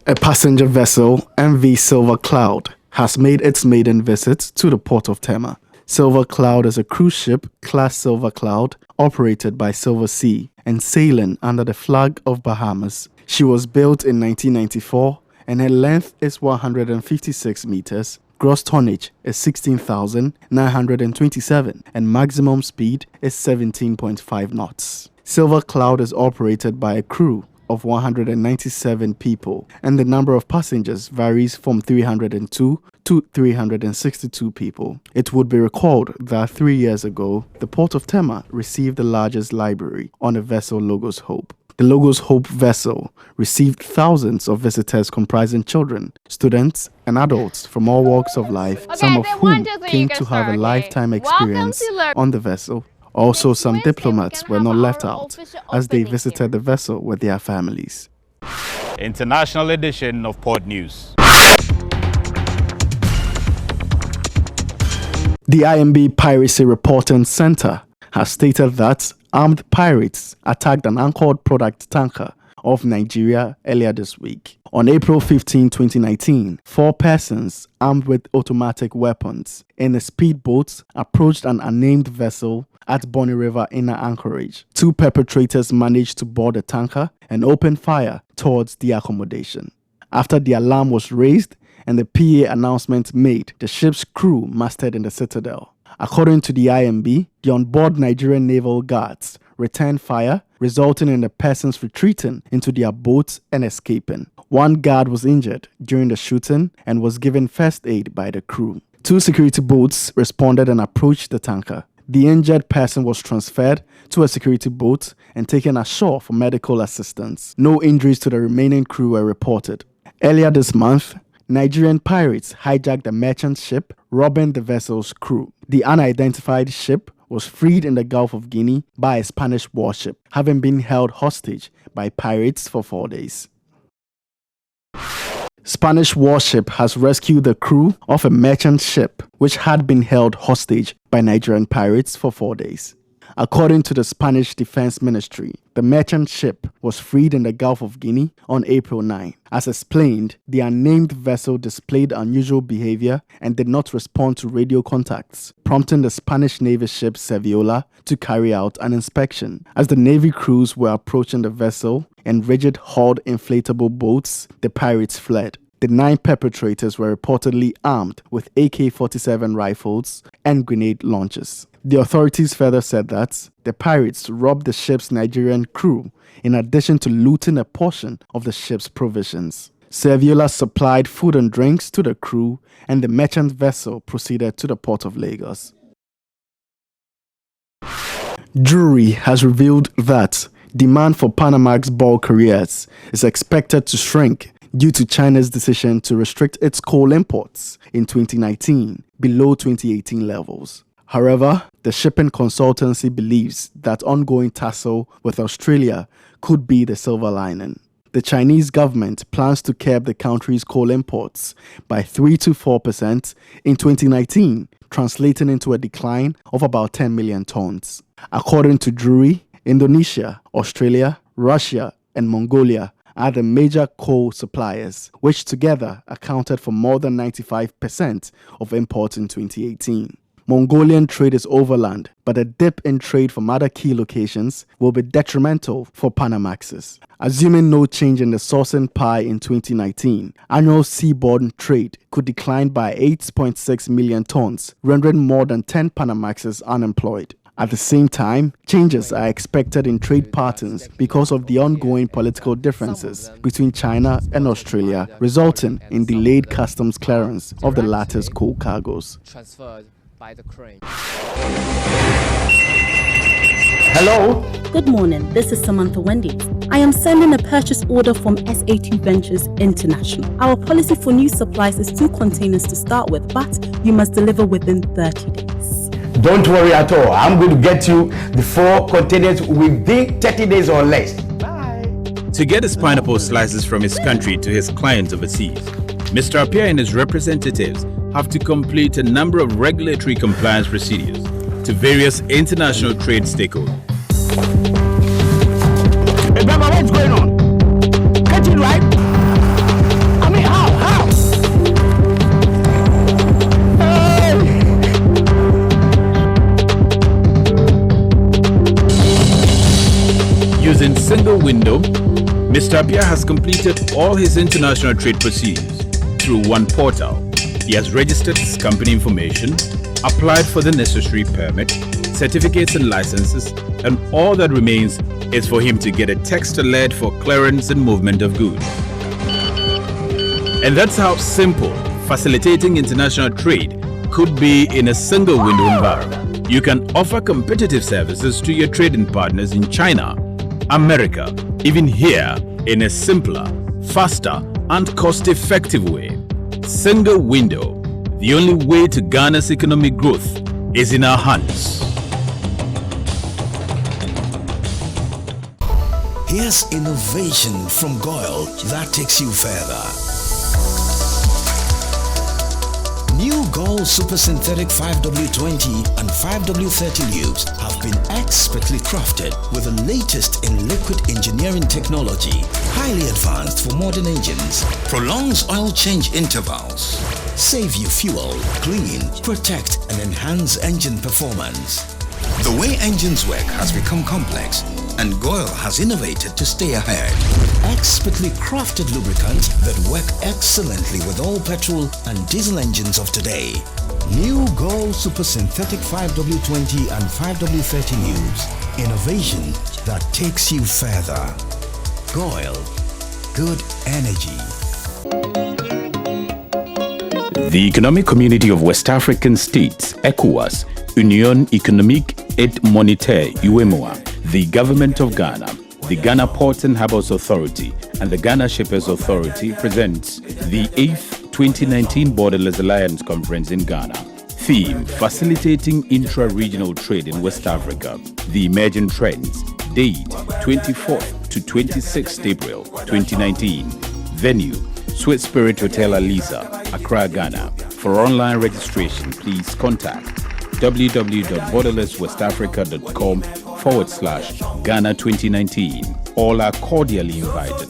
A passenger vessel, MV Silver Cloud, has made its maiden visit to the port of Tema. Silver Cloud is a cruise ship class Silver Cloud operated by Silver Sea and sailing under the flag of Bahamas. She was built in 1994 and her length is 156 meters, gross tonnage is 16,927 and maximum speed is 17.5 knots. Silver Cloud is operated by a crew of 197 people, and the number of passengers varies from 302 to 362 people. It would be recalled that 3 years ago, the Port of Tema received the largest library on the vessel Logos Hope. The Logos Hope vessel received thousands of visitors comprising children, students, and adults from all walks of life, some of whom came to have a lifetime experience on the vessel. Also, some diplomats were not left out as they visited the vessel with their families. International edition of Port News. The IMB Piracy Reporting Center has stated that armed pirates attacked an anchored product tanker of Nigeria earlier this week. On April 15, 2019, 4 persons armed with automatic weapons in a speedboat approached an unnamed vessel at Bonny River Inner Anchorage. 2 perpetrators managed to board the tanker and open fire towards the accommodation. After the alarm was raised and the PA announcement made, the ship's crew mustered in the citadel. According to the IMB, the onboard Nigerian naval guards returned fire, resulting in the persons retreating into their boats and escaping. 1 guard was injured during the shooting and was given first aid by the crew. 2 security boats responded and approached the tanker. The injured person was transferred to a security boat and taken ashore for medical assistance. No injuries to the remaining crew were reported. Earlier this month, Nigerian pirates hijacked a merchant ship, robbing the vessel's crew. The unidentified ship was freed in the Gulf of Guinea by a Spanish warship, having been held hostage by pirates for 4 days. Spanish warship has rescued the crew of a merchant ship which had been held hostage by Nigerian pirates for 4 days. According to the Spanish Defense Ministry, the merchant ship was freed in the Gulf of Guinea on April 9. As explained, the unnamed vessel displayed unusual behavior and did not respond to radio contacts, prompting the Spanish Navy ship Seviola to carry out an inspection. As the Navy crews were approaching the vessel in rigid-hulled inflatable boats, the pirates fled. The 9 perpetrators were reportedly armed with AK-47 rifles and grenade launchers. The authorities further said that the pirates robbed the ship's Nigerian crew in addition to looting a portion of the ship's provisions. Seviola supplied food and drinks to the crew, and the merchant vessel proceeded to the port of Lagos. Jury has revealed that demand for Panamax bulk carriers is expected to shrink due to China's decision to restrict its coal imports in 2019 below 2018 levels. However, the shipping consultancy believes that ongoing tussle with Australia could be the silver lining. The Chinese government plans to curb the country's coal imports by 3 to 4% in 2019, translating into a decline of about 10 million tons. According to Drury, Indonesia, Australia, Russia, and Mongolia are the major coal suppliers, which together accounted for more than 95% of imports in 2018. Mongolian trade is overland, but a dip in trade from other key locations will be detrimental for Panamaxes. Assuming no change in the sourcing pie in 2019, annual seaborne trade could decline by 8.6 million tons, rendering more than 10 Panamaxes unemployed. At the same time, changes are expected in trade patterns because of the ongoing political differences between China and Australia, resulting in delayed customs clearance of the latter's coal cargoes. Transferred by the crane. Hello? Good morning, this is Samantha Wendy. I am sending a purchase order from SA2 Ventures International. Our policy for new supplies is 2 containers to start with, but you must deliver within 30 days. Don't worry at all. I'm going to get you the 4 containers within 30 days or less. To get his pineapple slices from his country to his clients overseas, Mr. Appiah and his representatives have to complete a number of regulatory compliance procedures to various international trade stakeholders. Hey, Baba, what's going on? Get it right? I mean, how? Using single window, Mr. Appiah has completed all his international trade procedures through one portal. He has registered his company information, applied for the necessary permit, certificates and licenses, and all that remains is for him to get a text alert for clearance and movement of goods. And that's how simple facilitating international trade could be in a single window environment. You can offer competitive services to your trading partners in China, America, even here in a simpler, faster, and cost-effective way. Single window, the only way to Ghana's economic growth is in our hands. Here's innovation from Goyle that takes you further. New Goyle Super Synthetic 5W20 and 5W30 lubes have been expertly crafted with the latest in liquid engineering technology, highly advanced for modern engines, prolongs oil change intervals, save you fuel, clean, protect and enhance engine performance. The way engines work has become complex, and Goyle has innovated to stay ahead. Expertly crafted lubricants that work excellently with all petrol and diesel engines of today. New Goyle Super Synthetic 5W20 and 5W30 lubes. Innovation that takes you further. Goyle. Good energy. The Economic Community of West African States, ECOWAS, Union Économique et Monétaire, UEMOA, the Government of Ghana, the Ghana Ports and Harbours Authority, and the Ghana Shippers Authority presents the 8th 2019 Borderless Alliance Conference in Ghana. Theme: Facilitating Intra-Regional Trade in West Africa. The Emerging Trends. Date: 24th to 26th April 2019. Venue: Sweet Spirit Hotel Aliza, Accra, Ghana. For online registration, please contact www.borderlesswestafrica.com/Ghana 2019. All are cordially invited.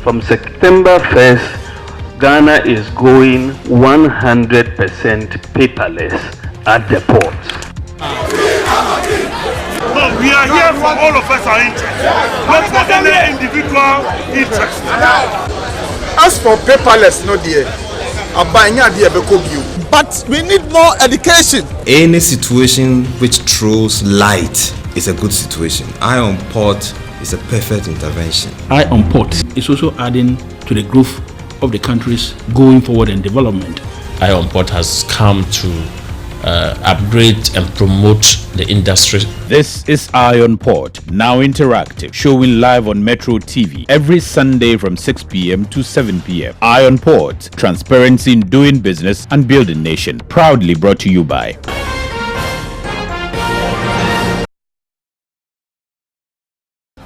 From September 1st, Ghana is going 100% paperless at the ports. No, we are here for all of us our interest, not for any individual interest. As for paperless, no dear. But we need more education. Any situation which throws light is a good situation. Eye on port is a perfect intervention. Eye on port is also adding to the growth of the country's going forward and development. Eye on port has come to upgrade and promote the industry. This is Eye on Port, now interactive, showing live on Metro TV every Sunday from 6 p.m. to 7 p.m. Eye on Port, transparency in doing business and building nation. Proudly brought to you by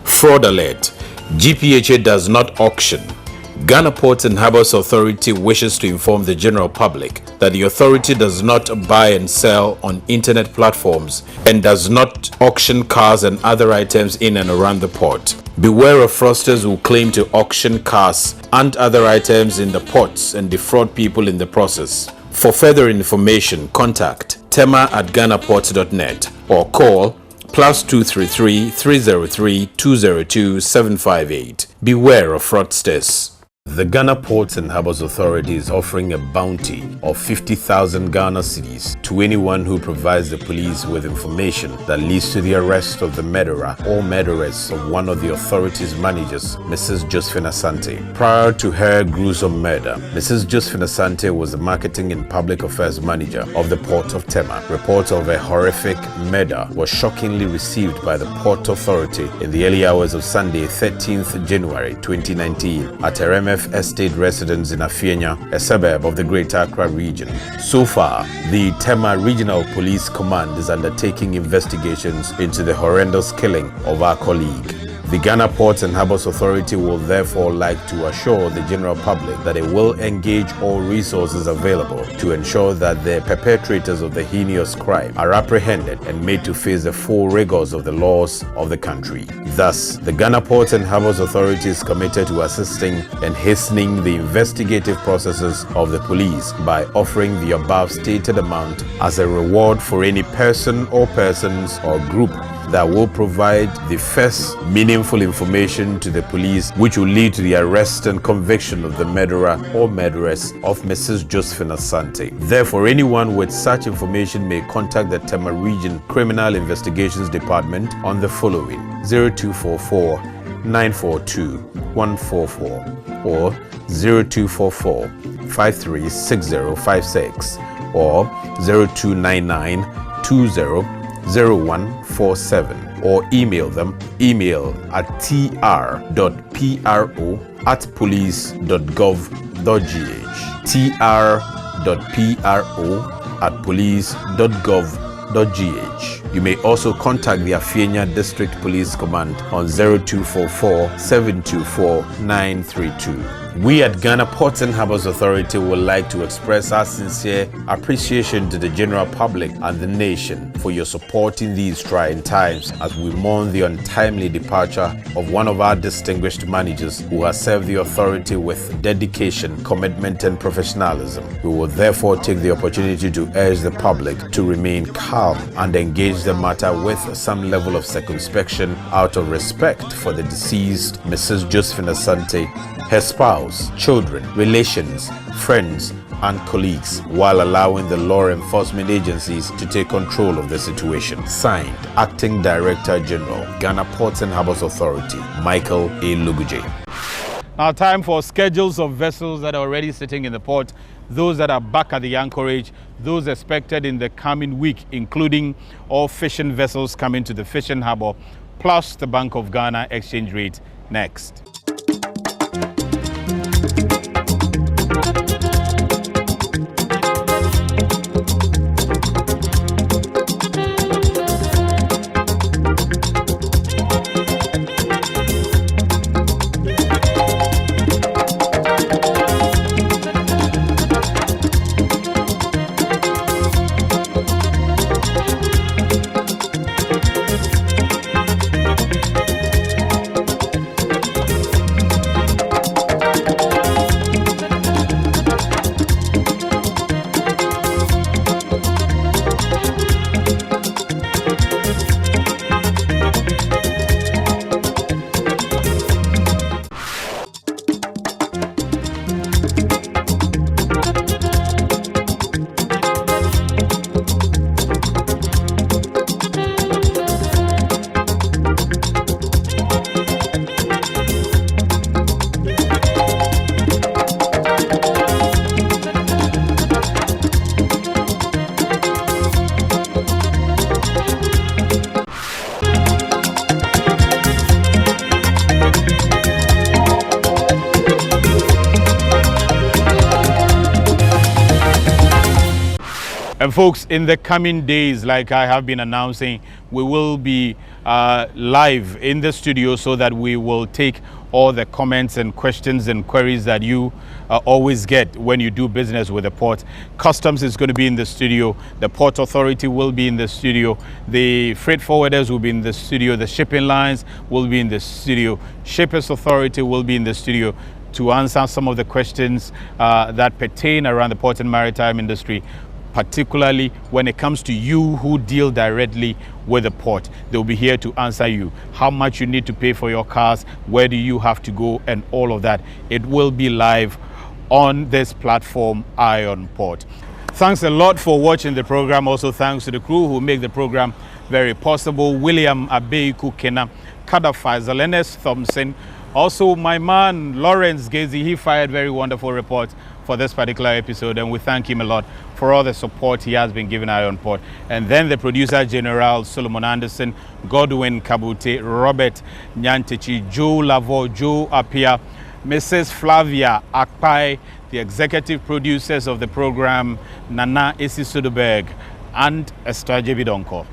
Fraud Alert. GPHA does not auction, Ghana Ports and Harbours Authority wishes to inform the general public that the authority does not buy and sell on internet platforms and does not auction cars and other items in and around the port. Beware of fraudsters who claim to auction cars and other items in the ports and defraud people in the process. For further information, contact tema@ghanaports.net or call +233 303 202 758. Beware of fraudsters. The Ghana Ports and Harbours Authority is offering a bounty of 50,000 Ghana cedis to anyone who provides the police with information that leads to the arrest of the murderer or murderess of one of the authority's managers, Mrs. Josephine Asante. Prior to her gruesome murder, Mrs. Josephine Asante was the Marketing and Public Affairs Manager of the Port of Tema. Reports of a horrific murder was shockingly received by the Port Authority in the early hours of Sunday, 13th January 2019 at her MF Estate residence in Afienya, a suburb of the Greater Accra region. So far, the Tema Regional Police Command is undertaking investigations into the horrendous killing of our colleague. The Ghana Ports and Harbours Authority will therefore like to assure the general public that it will engage all resources available to ensure that the perpetrators of the heinous crime are apprehended and made to face the full rigors of the laws of the country. Thus, the Ghana Ports and Harbours Authority is committed to assisting and hastening the investigative processes of the police by offering the above stated amount as a reward for any person or persons or group that will provide the first meaningful information to the police, which will lead to the arrest and conviction of the murderer or murderess of Mrs. Josephine Asante. Therefore, anyone with such information may contact the Tema Region Criminal Investigations Department on the following: 0244 942 144 or 0244 536056 or 0299 200147 or email them at tr.pro@police.gov.gh tr.pro@police.gov.gh. You may also contact the Afienya District Police Command on 0244 724 932. We at Ghana Ports and Harbours Authority would like to express our sincere appreciation to the general public and the nation for your support in these trying times as we mourn the untimely departure of one of our distinguished managers who has served the authority with dedication, commitment and professionalism. We will therefore take the opportunity to urge the public to remain calm and engage the matter with some level of circumspection out of respect for the deceased Mrs. Josephine Asante, her spouse, children, relations, friends, and colleagues, while allowing the law enforcement agencies to take control of the situation. Signed, Acting Director General, Ghana Ports and Harbours Authority, Michael A. Luguje. Now, time for schedules of vessels that are already sitting in the port, those that are back at the anchorage, those expected in the coming week, including all fishing vessels coming to the fishing harbour, plus the Bank of Ghana exchange rate next. And folks, in the coming days, like I have been announcing, we will be live in the studio so that we will take all the comments and questions and queries that you always get when you do business with the port. Customs is going to be in the studio. The Port Authority will be in the studio. The freight forwarders will be in the studio. The shipping lines will be in the studio. Shippers Authority will be in the studio to answer some of the questions that pertain around the port and maritime industry, particularly when it comes to you who deal directly with the port. They'll be here to answer you. How much you need to pay for your cars, where do you have to go, and all of that. It will be live on this platform, Ion Port. Thanks a lot for watching the program. Also thanks to the crew who make the program very possible. William Abeiku Kena, Kada Faisal, Enes Thompson. Also my man Lawrence Gazy, he fired very wonderful reports for this particular episode, and we thank him a lot for all the support he has been giving Ion Port. And then the producer general Solomon Anderson, Godwin Kabute, Robert Nyantechi, Joe Lavo, Joe Apia, Mrs. Flavia Akpai, the executive producers of the program, Nana Esi Sudoberg, and Esther Jebidonko.